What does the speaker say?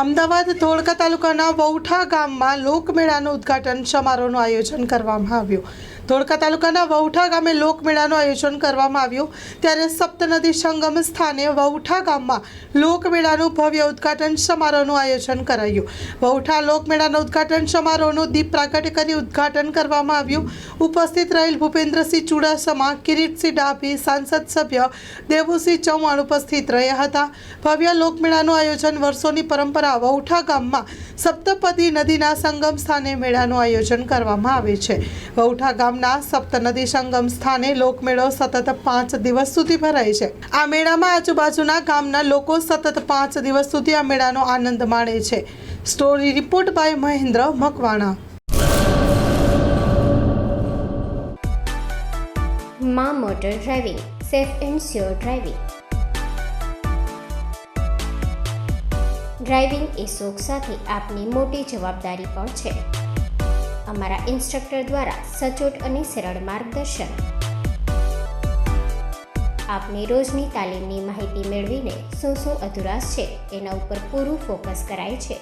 અમદાવાદ ધોળકા તાલુકાના વૌઠા ગામમાં લોકમેળાનું ઉદ્ઘાટન સમારોહનું આયોજન કરવામાં આવ્યું. ધોળકા તાલુકાના વૌઠા ગામે લોકમેળાનું આયોજન કરવામાં આવ્યું ત્યારે સપ્તનદી સંગમ સ્થાને વૌઠા ગામમાં લોકમેળાનું ભવ્ય ઉદ્ઘાટન સમારોહનું આયોજન કરાયું. વૌઠા લોકમેળાના ઉદ્ઘાટન સમારોહનું દીપ પ્રાગટ્ય કરી ઉદ્ઘાટન કરવામાં આવ્યું. ઉપસ્થિત રહેલ ભૂપેન્દ્રસિંહ ચુડાસમા, કિરીટસિંહ ડાભી, સાંસદ સભ્ય દેવુસિંહ ચૌહાણ ઉપસ્થિત રહ્યા હતા. ભવ્ય લોકમેળાનું આયોજન વર્ષોની પરંપરા વૌઠા ગામમાં સપ્તપદી નદીના સંગમ સ્થાને મેળાનું આયોજન કરવામાં આવે છે. વૌઠા ગામના સપ્તનદી સંગમ સ્થાને લોકમેળો સતત 5 દિવસ સુધી ભરાય છે. આ મેળામાં આજુબાજુના ગામના લોકો સતત 5 દિવસ સુધી આ મેળાનો આનંદ માણે છે. Story report by Mahendra Makwana. માં motor driving, safe and sure driving. ડ્રાઇવિંગ એ શોખ સાથે આપની મોટી જવાબદારી પણ છે. અમારા ઇન્સ્ટ્રક્ટર દ્વારા સચોટ અને સરળ માર્ગદર્શન. આપની રોજની તાલીમની માહિતી મેળવીને શું અધુરાશ છે એના ઉપર પૂરું ફોકસ કરાય છે.